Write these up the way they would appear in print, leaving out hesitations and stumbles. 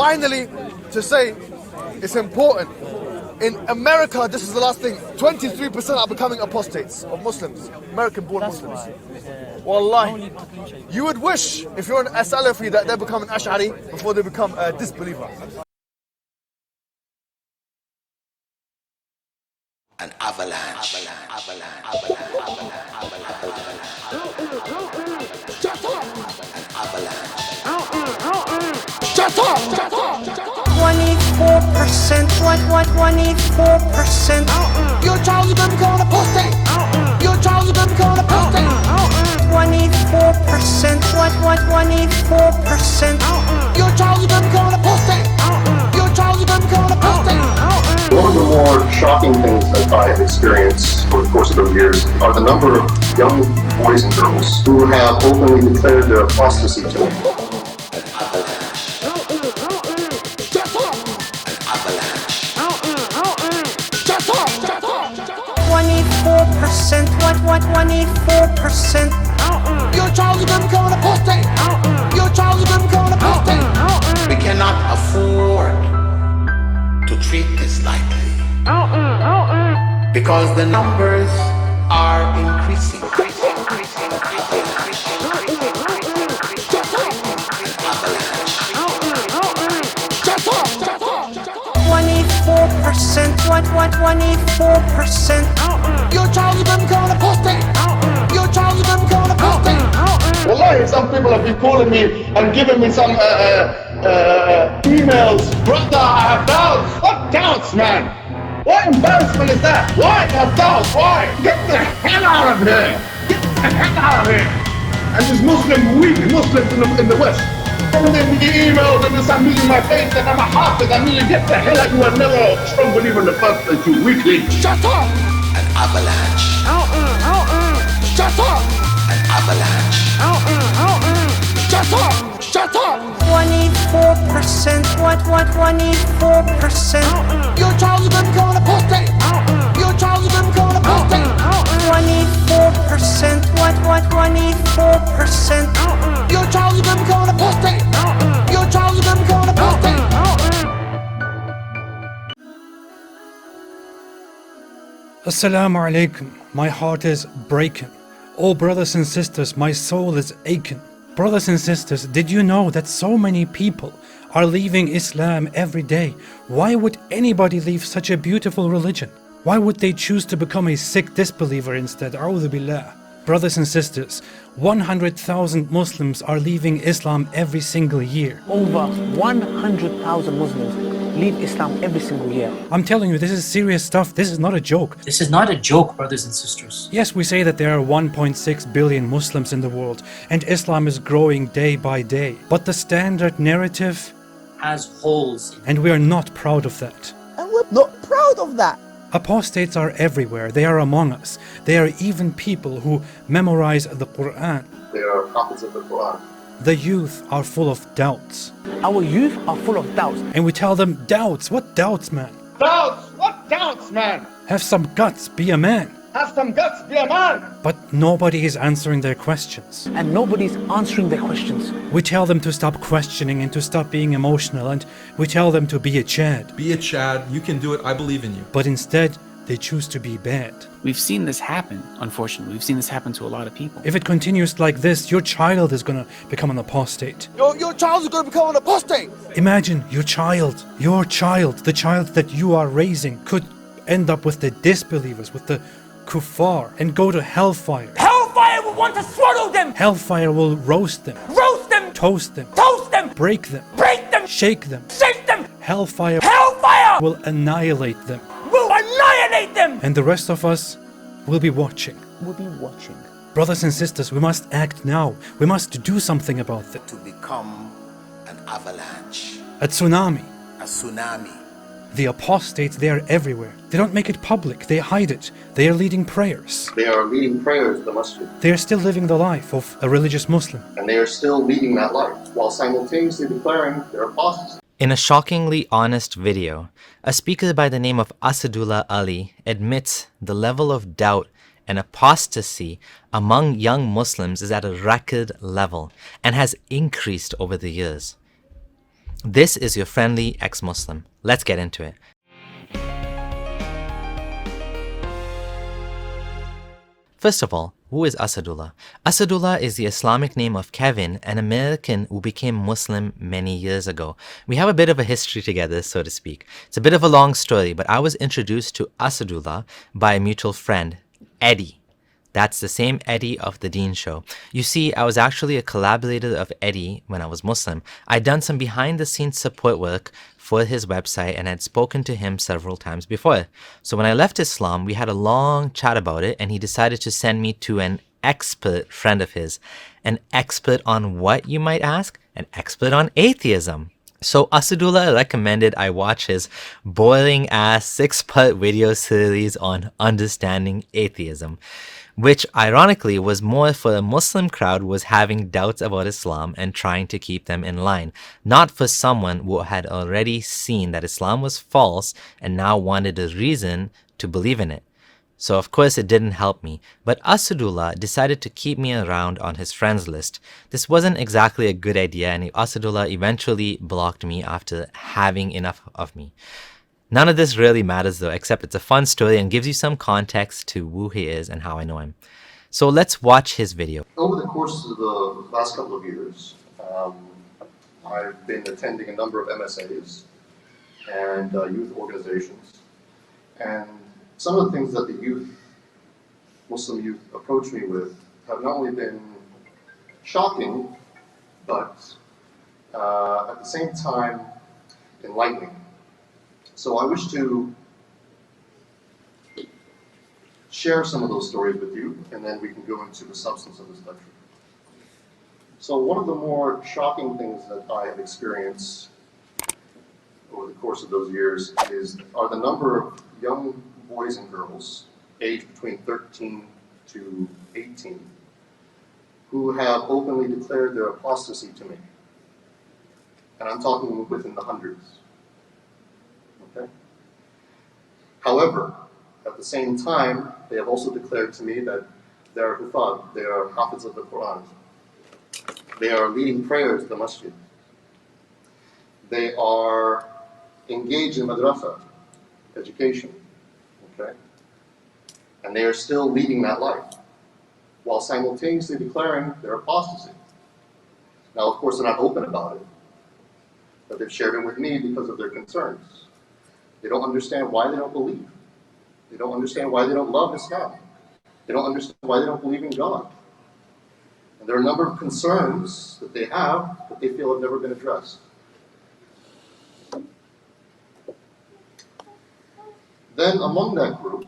Finally, to say it's important. In America, this is the last thing, 23% are becoming apostates of Muslims, American-born Muslims. Wallahi, you would wish, if you're an Salafi, that they become an Ash'ari before they become a disbeliever. An avalanche. Shut up! 24%, what 24%? Your child is going to become an apostate! Your child is going to become an apostate! 24%, what 24%? Your child is going to become an apostate! Your child is going to become an apostate! One of the more shocking things that I have experienced over the course of those years are the number of young boys and girls who have openly declared their apostasy to me. What 24%? Your child is going to become an apostate! Your child is going to become an apostate! We cannot afford to treat this lightly because the numbers are increasing. 24%, what 24%? Your child is going to become an apostate! Your child is going to become an apostate! Wallahi, some people have been calling me and giving me some emails. Brother, I have doubts. What doubts, man? What embarrassment is that? Why have doubts? Why? Get the hell out of here! Get the hell out of here! And these weak Muslims in the West, sending me emails and this, I'm losing my faith and I'm a hafiz. I mean, get the hell out. You were never a strong believer in the first place, you weakling. Shut up! An avalanche. Shut up! An avalanche. Shut up! Shut up! 24%, what 24%? Your child is going to become an apostate! Your child is going to become an apostate! 24%, what 24%? Your child is going to become an apostate! Your child is going to become an apostate! Assalamu alaikum. My heart is breaking. Oh brothers and sisters, my soul is aching. Brothers and sisters, did you know that so many people are leaving Islam every day? Why would anybody leave such a beautiful religion? Why would they choose to become a sick disbeliever instead? A'udhu billah. Brothers and sisters, 100,000 Muslims are leaving Islam every single year. Over 100,000 Muslims leave Islam every single year. I'm telling you, this is serious stuff. This is not a joke. This is not a joke, brothers and sisters. Yes, we say that there are 1.6 billion Muslims in the world and Islam is growing day by day. But the standard narrative Has holes. and we are not proud of that. And we're not proud of that. Apostates are everywhere. They are among us. They are even people who memorize the Quran. They are copies of the Quran. The youth are full of doubts. Our youth are full of doubts. And we tell them, doubts? What doubts, man? Doubts? What doubts, man? Have some guts, be a man. Have some guts, be a man. But nobody is answering their questions. And nobody's answering their questions. We tell them to stop questioning and to stop being emotional, and we tell them to be a Chad. Be a Chad, you can do it, I believe in you. But instead, they choose to be bad. We've seen this happen, unfortunately. We've seen this happen to a lot of people. If it continues like this, your child is gonna become an apostate. Your child is going to become an apostate! Imagine your child, the child that you are raising, could end up with the disbelievers, with the kuffar, and go to hellfire. Hellfire will want to swallow them! Hellfire will roast them, Roast them! toast them, break them, shake them. Hellfire will annihilate them. Will annihilate them! And the rest of us will be watching. We'll be watching. Brothers and sisters, we must act now. We must do something about this. To become an avalanche. A tsunami. A tsunami. The apostates, they are everywhere. They don't make it public. They hide it. They are leading prayers. They are leading prayers in the masjid. They are still living the life of a religious Muslim. And they are still leading that life while simultaneously declaring their apostasy. In a shockingly honest video, a speaker by the name of Asadullah Ali admits the level of doubt and apostasy among young Muslims is at a record level and has increased over the years. This is your friendly ex-Muslim. Let's get into it. First of all, who is Asadullah? Asadullah is the Islamic name of Kevin, an American who became Muslim many years ago. We have a bit of a history together, so to speak. It's a bit of a long story, but I was introduced to Asadullah by a mutual friend, Eddie. That's the same Eddie of the Deen Show. You see, I was actually a collaborator of Eddie when I was Muslim. I'd done some behind-the-scenes support work for his website and had spoken to him several times before. So when I left Islam, we had a long chat about it and he decided to send me to an expert friend of his. An expert on what, you might ask? An expert on atheism. So Asadullah recommended I watch his boring ass 6-part video series on understanding atheism, which ironically was more for a Muslim crowd who was having doubts about Islam and trying to keep them in line, not for someone who had already seen that Islam was false and now wanted a reason to believe in it. So of course it didn't help me, but Asadullah decided to keep me around on his friends list. This wasn't exactly a good idea and Asadullah eventually blocked me after having enough of me. None of this really matters though, except it's a fun story and gives you some context to who he is and how I know him. So let's watch his video. Over the course of the last couple of years, I've been attending a number of MSAs and youth organizations. And some of the things that the Muslim youth approach me with have not only been shocking, but at the same time enlightening. So I wish to share some of those stories with you, and then we can go into the substance of this lecture. So one of the more shocking things that I have experienced over the course of those years are the number of young boys and girls aged between 13 to 18 who have openly declared their apostasy to me. And I'm talking within the hundreds. Okay? However, at the same time, they have also declared to me that they are hufad, they are hafiz of the Quran. They are leading prayers in the masjid. They are engaged in madrasa, education. Okay? And they are still leading that life, while simultaneously declaring their apostasy. Now, of course, they're not open about it, but they've shared it with me because of their concerns. They don't understand why they don't believe. They don't understand why they don't love Islam. They don't understand why they don't believe in God. And there are a number of concerns that they have that they feel have never been addressed. Then among that group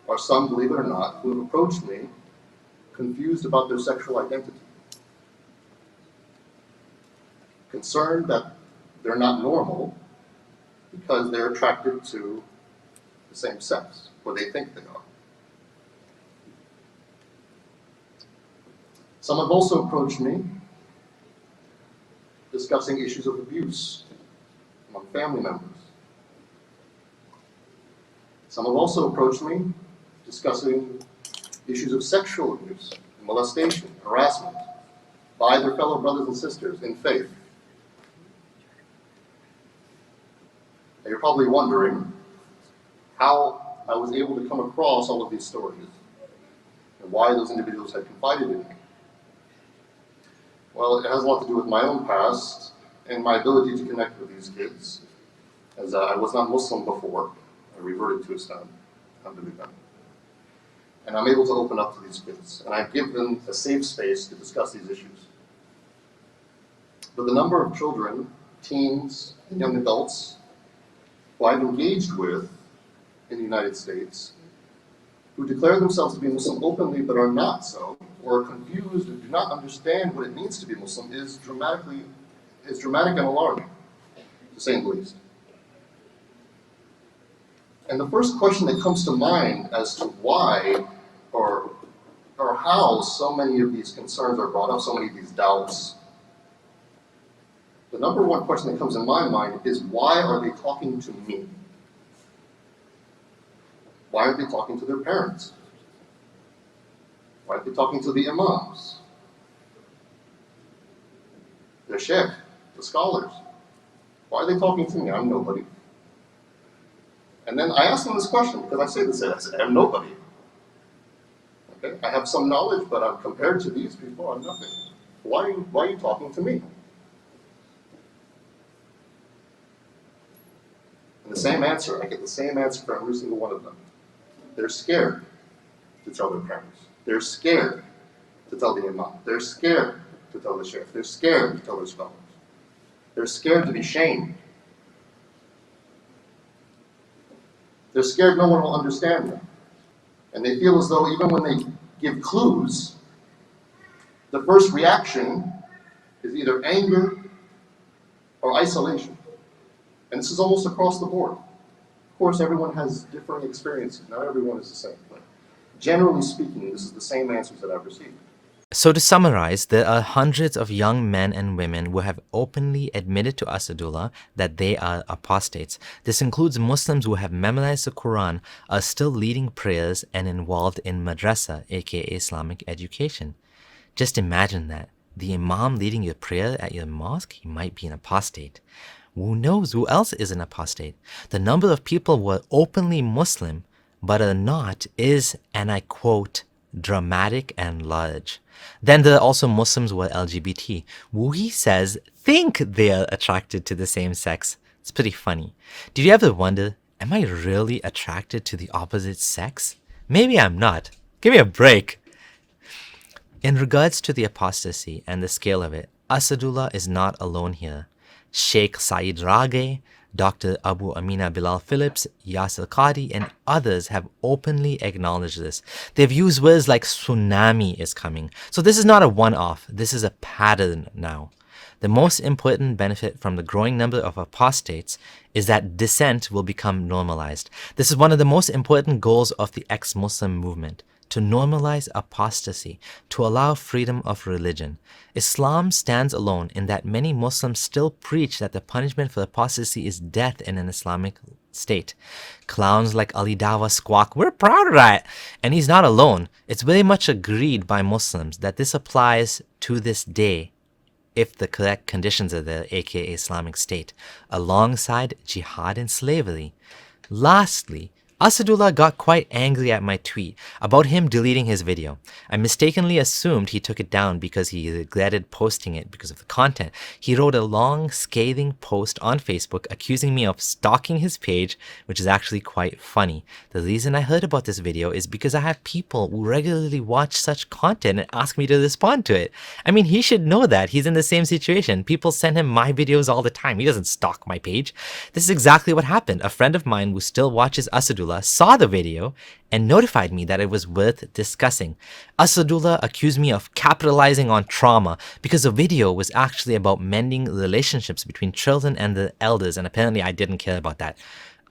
are some, believe it or not, who have approached me confused about their sexual identity. Concerned that they're not normal because they're attracted to the same sex, or they think they are. Some have also approached me discussing issues of abuse among family members. Some have also approached me discussing issues of sexual abuse, molestation, harassment by their fellow brothers and sisters in faith. Now you're probably wondering how I was able to come across all of these stories and why those individuals had confided in me. Well, it has a lot to do with my own past and my ability to connect with these kids, as I was not Muslim before. I reverted to Islam, alhamdulillah. And I'm able to open up to these kids, and I give them a safe space to discuss these issues. But the number of children, teens, and young adults who I've engaged with in the United States, who declare themselves to be Muslim openly but are not so, or are confused and do not understand what it means to be Muslim, is dramatic and alarming, to say the least. And the first question that comes to mind as to why or how so many of these concerns are brought up, so many of these doubts, the number one question that comes in my mind is, why are they talking to me? Why aren't they talking to their parents? Why aren't they talking to the imams? Their sheikh, the scholars. Why are they talking to me? I'm nobody. And then I ask them this question, because I say this, I say, I'm nobody. Okay? I have some knowledge, but I'm compared to these people, I'm nothing. Why are you talking to me? And the same answer, I get the same answer from every single one of them. They're scared to tell their parents. They're scared to tell the imam. They're scared to tell the sheikh. They're scared to tell their scholars. They're scared to be shamed. They're scared no one will understand them. And they feel as though even when they give clues, the first reaction is either anger or isolation. And this is almost across the board. Of course, everyone has differing experiences. Not everyone is the same. But generally speaking, this is the same answers that I've received. So to summarize, there are hundreds of young men and women who have openly admitted to Asadullah that they are apostates. This includes Muslims who have memorized the Quran, are still leading prayers and involved in madrasa, aka Islamic education. Just imagine that. The imam leading your prayer at your mosque, he might be an apostate. Who knows who else is an apostate? The number of people who are openly Muslim but are not is, and I quote, dramatic and large. Then there are also Muslims who are LGBT, who he says think they are attracted to the same sex. It's pretty funny. Did you ever wonder, am I really attracted to the opposite sex? Maybe I'm not. Give me a break. In regards to the apostasy and the scale of it, Asadullah is not alone here. Sheikh Saeed Rage, Dr. Abu Amina Bilal Phillips, Yasir Qadi, and others have openly acknowledged this. They've used words like tsunami is coming. So this is not a one-off. This is a pattern now. The most important benefit from the growing number of apostates is that dissent will become normalized. This is one of the most important goals of the ex-Muslim movement, to normalize apostasy, to allow freedom of religion. Islam stands alone in that many Muslims still preach that the punishment for apostasy is death in an Islamic state. Clowns like Ali Dawa squawk, we're proud of that! And he's not alone. It's very much agreed by Muslims that this applies to this day, if the correct conditions are there, aka Islamic State, alongside jihad and slavery. Lastly, Asadullah got quite angry at my tweet about him deleting his video. I mistakenly assumed he took it down because he regretted posting it because of the content. He wrote a long, scathing post on Facebook accusing me of stalking his page, which is actually quite funny. The reason I heard about this video is because I have people who regularly watch such content and ask me to respond to it. I mean, he should know that. He's in the same situation. People send him my videos all the time. He doesn't stalk my page. This is exactly what happened. A friend of mine who still watches Asadullah saw the video and notified me that it was worth discussing. Asadullah accused me of capitalizing on trauma because the video was actually about mending relationships between children and the elders, and apparently I didn't care about that.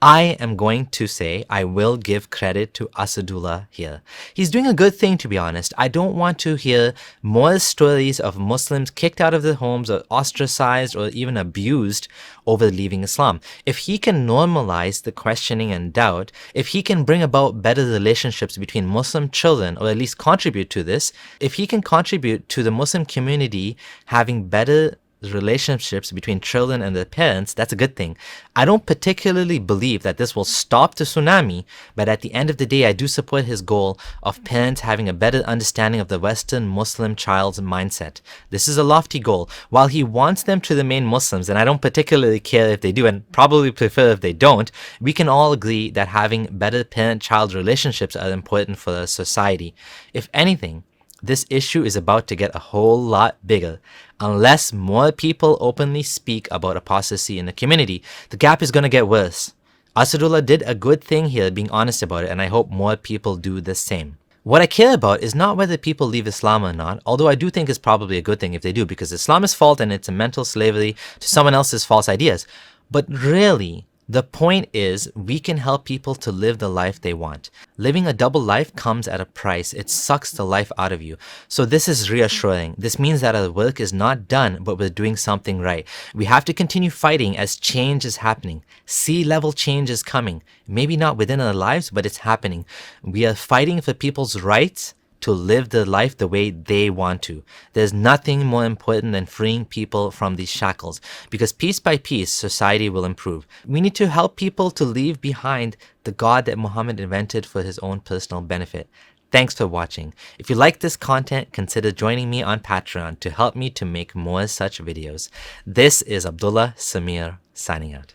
I am going to say I will give credit to Asadullah here. He's doing a good thing, to be honest. I don't want to hear more stories of Muslims kicked out of their homes or ostracized or even abused over leaving Islam. If he can normalize the questioning and doubt, if he can bring about better relationships between Muslim children, or at least contribute to this, if he can contribute to the Muslim community having better relationships between children and their parents, that's a good thing. I don't particularly believe that this will stop the tsunami, but at the end of the day, I do support his goal of parents having a better understanding of the Western Muslim child's mindset. This is a lofty goal. While he wants them to remain Muslims, and I don't particularly care if they do, and probably prefer if they don't, we can all agree that having better parent-child relationships are important for a society. If anything, this issue is about to get a whole lot bigger. Unless more people openly speak about apostasy in the community, the gap is going to get worse. Asadullah did a good thing here being honest about it, and I hope more people do the same. What I care about is not whether people leave Islam or not, although I do think it's probably a good thing if they do, because Islam is fault and it's a mental slavery to someone else's false ideas. But really, the point is, we can help people to live the life they want. Living a double life comes at a price. It sucks the life out of you. So this is reassuring. This means that our work is not done, but we're doing something right. We have to continue fighting as change is happening. Sea-level change is coming. Maybe not within our lives, but it's happening. We are fighting for people's rights, to live their life the way they want to. There's nothing more important than freeing people from these shackles, because piece by piece, society will improve. We need to help people to leave behind the God that Muhammad invented for his own personal benefit. Thanks for watching. If you like this content, consider joining me on Patreon to help me to make more such videos. This is Abdullah Samir signing out.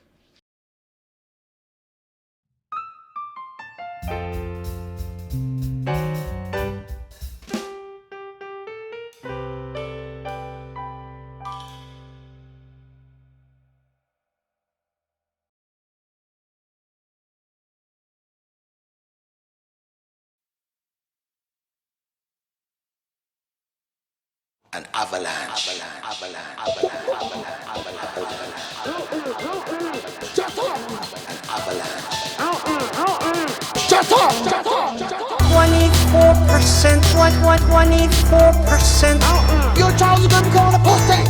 An avalanche. An avalanche. Shut up! 24%, what, 24%? Your child's gonna become an apostate!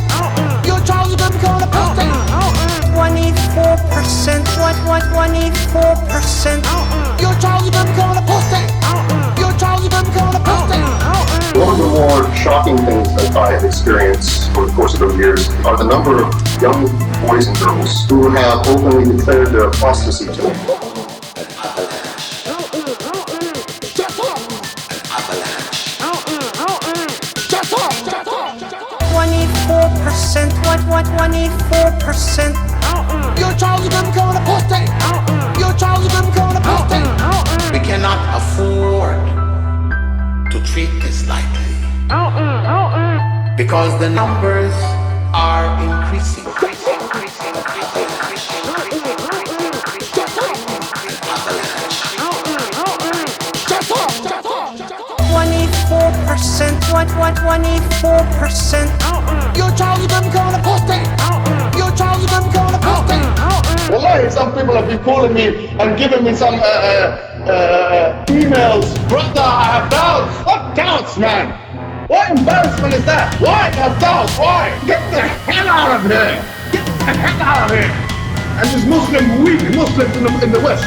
Your child's gonna become an apostate! 24%, what, 24%? Your child's gonna become an apostate! Your child's gonna become an apostate! One of the more shocking things that I have experienced over the course of those years are the number of young boys and girls who have openly declared their apostasy to me. 24%, what, 24%? Your child's gonna become an apostate! Your child's gonna become an apostate! We cannot afford to treat this lightly, because the numbers are increasing. 24%, what, 24%? Your child's gonna become an apostate! Your child's gonna become an apostate! Wallahi, some people have been calling me and giving me some emails. Brother, I have doubts. What doubts, man? What embarrassment is that? Why have doubts? Why? Get the hell out of here! Get the hell out of here! And this weak Muslims in the West,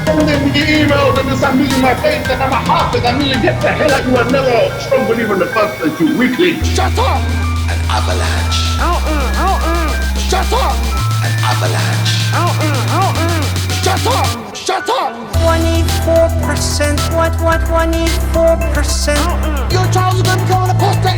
sending me emails and this, I'm losing my faith and I'm a Hafiz. I mean, get the hell out. You were never a strong believer in the first place, you weakling. Shut up! An avalanche. Shut up! An avalanche. Shut up! Shut up! 24%, what, 24%? Your child's gonna become an apostate!